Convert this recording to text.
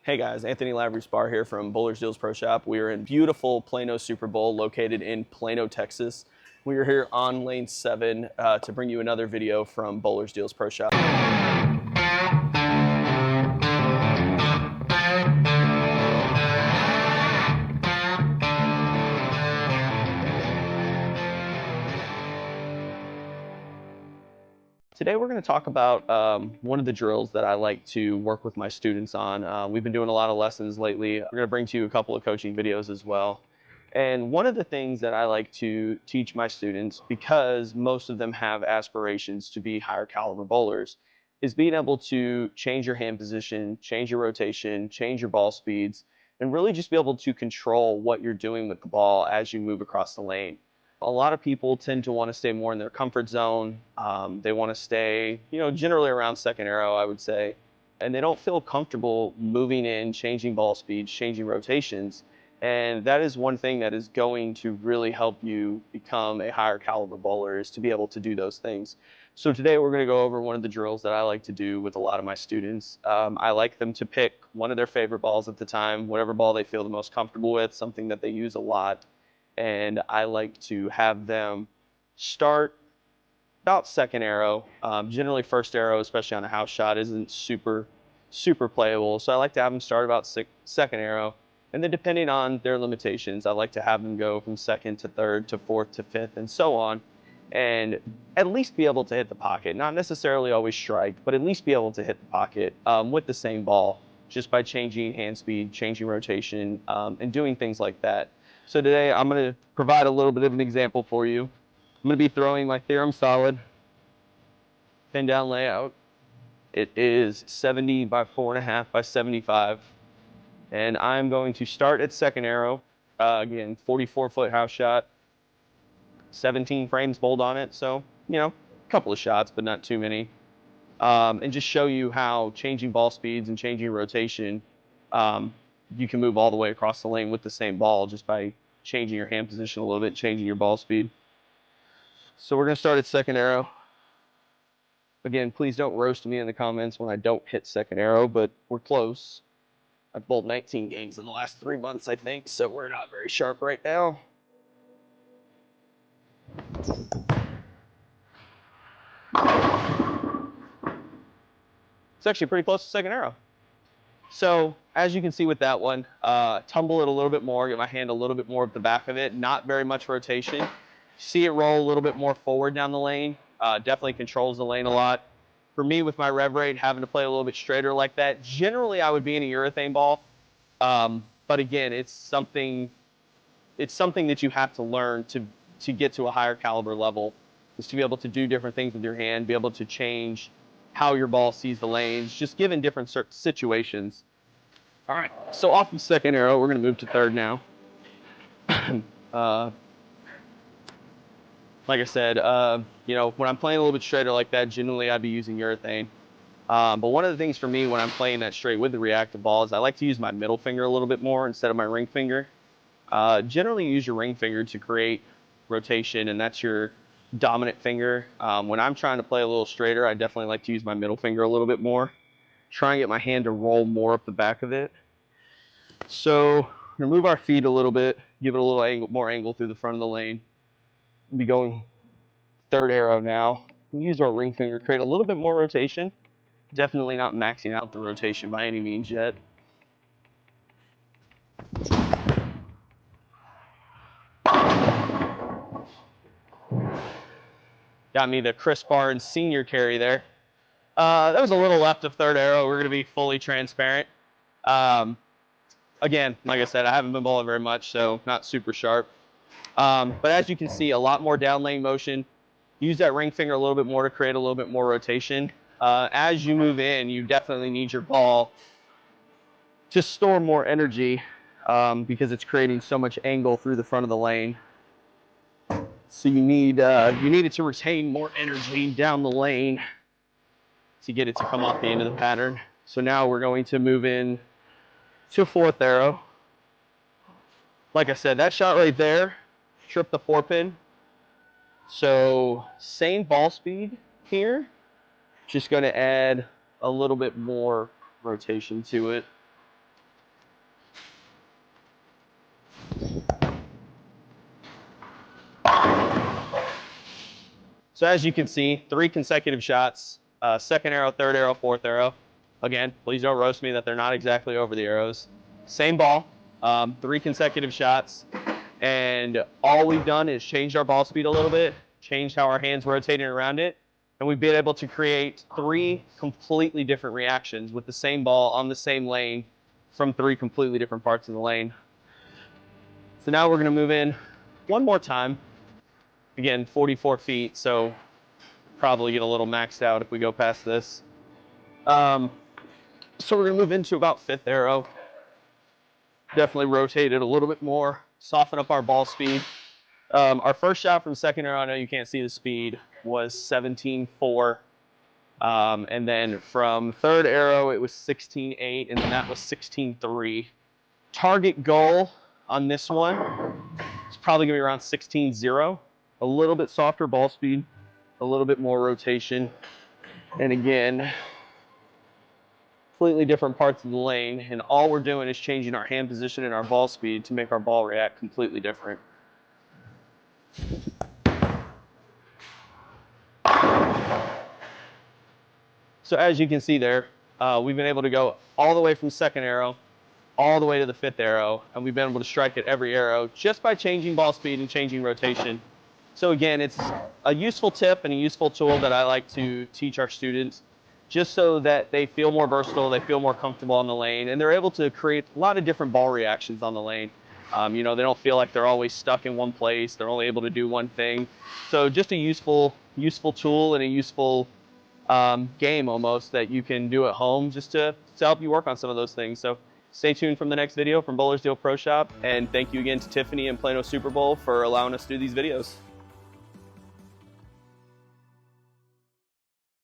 Hey guys, Anthony Lavery Spar here from Bowlers Deals Pro Shop. We are in beautiful Plano Super Bowl located in Plano, Texas. We are here on lane 7 to bring you another video from Bowlers Deals Pro Shop. Today we're going to talk about one of the drills that I like to work with my students on. We've been doing a lot of lessons lately. We're going to bring to you a couple of coaching videos as well. And one of the things that I like to teach my students, because most of them have aspirations to be higher caliber bowlers, is being able to change your hand position, change your rotation, change your ball speeds, and really just be able to control what you're doing with the ball as you move across the lane. A lot of people tend to want to stay more in their comfort zone. They want to stay, generally around second arrow, I would say. And they don't feel comfortable moving in, changing ball speeds, changing rotations. And that is one thing that is going to really help you become a higher caliber bowler, is to be able to do those things. So today we're going to go over one of the drills that I like to do with a lot of my students. I like them to pick one of their favorite balls at the time, whatever ball they feel the most comfortable with, something that they use a lot. And I like to have them start about second arrow. Generally first arrow, especially on a house shot, isn't super playable. So I like to have them start about second arrow. And then depending on their limitations, I like to have them go from second to third to fourth to fifth and so on. And at least be able to hit the pocket. Not necessarily always strike, but at least be able to hit the pocket with the same ball, just by changing hand speed, changing rotation, and doing things like that. So today I'm going to provide a little bit of an example for you. I'm going to be throwing my theorem solid pin down layout. It is 70 by 4.5 by 75. And I'm going to start at second arrow. Again, 44-foot house shot, 17 frames bowled on it. So, a couple of shots, but not too many. And just show you how changing ball speeds and changing rotation, you can move all the way across the lane with the same ball just by changing your hand position a little bit, changing your ball speed. So we're going to start at second arrow. Again, please don't roast me in the comments when I don't hit second arrow, but we're close. I've bowled 19 games in the last 3 months, I think, so we're not very sharp right now. It's actually pretty close to second arrow. So as you can see with that one, tumble it a little bit more, get my hand a little bit more at the back of it, not very much rotation. See it roll a little bit more forward down the lane, definitely controls the lane a lot. For me, with my rev rate, having to play a little bit straighter like that, generally I would be in a urethane ball. But again, it's something that you have to learn to get to a higher caliber level, is to be able to do different things with your hand, be able to change how your ball sees the lanes, just given different situations. All right, so off the second arrow, we're going to move to third now. Like I said, when I'm playing a little bit straighter like that, generally I'd be using urethane. But one of the things for me when I'm playing that straight with the reactive ball is I like to use my middle finger a little bit more instead of my ring finger. Generally use your ring finger to create rotation, and that's your dominant finger. When I'm trying to play a little straighter, I definitely like to use my middle finger a little bit more. Try and get my hand to roll more up the back of it. So we're gonna move our feet a little bit, give it a little more angle through the front of the lane. We'll be going third arrow now. Use our ring finger, create a little bit more rotation. Definitely not maxing out the rotation by any means yet. Got me the Chris Barnes senior carry there. That was a little left of third arrow. We're going to be fully transparent. Again, like I said, I haven't been bowling very much, so not super sharp. But as you can see, a lot more down lane motion. Use that ring finger a little bit more to create a little bit more rotation. As you move in, you definitely need your ball to store more energy because it's creating so much angle through the front of the lane. So you need it to retain more energy down the lane to get it to come off the end of the pattern. So now we're going to move in to fourth arrow. Like I said, that shot right there tripped the 4-pin. So same ball speed here, just going to add a little bit more rotation to it. So as you can see, 3 consecutive shots, second arrow, third arrow, fourth arrow. Again, please don't roast me that they're not exactly over the arrows. Same ball, 3 consecutive shots. And all we've done is changed our ball speed a little bit, changed how our hands rotating around it, and we've been able to create 3 completely different reactions with the same ball on the same lane from 3 completely different parts of the lane. So now we're gonna move in one more time. Again, 44 feet, so probably get a little maxed out if we go past this. So we're gonna move into about 5th arrow. Definitely rotate it a little bit more, soften up our ball speed. Our first shot from 2nd arrow, I know you can't see the speed, was 17.4. And then from 3rd arrow, it was 16.8, and then that was 16.3. Target goal on this one is probably gonna be around 16.0. A little bit softer ball speed, a little bit more rotation. And again, completely different parts of the lane, and all we're doing is changing our hand position and our ball speed to make our ball react completely different. So as you can see there, we've been able to go all the way from 2nd arrow, all the way to the 5th arrow, and we've been able to strike at every arrow just by changing ball speed and changing rotation. So again, it's a useful tip and a useful tool that I like to teach our students, just so that they feel more versatile, they feel more comfortable on the lane, and they're able to create a lot of different ball reactions on the lane. You know, they don't feel like they're always stuck in one place, they're only able to do one thing. So just a useful tool and a useful game almost that you can do at home just to help you work on some of those things. So stay tuned from the next video from Bowlersdale Pro Shop, and thank you again to Tiffany and Plano Super Bowl for allowing us to do these videos.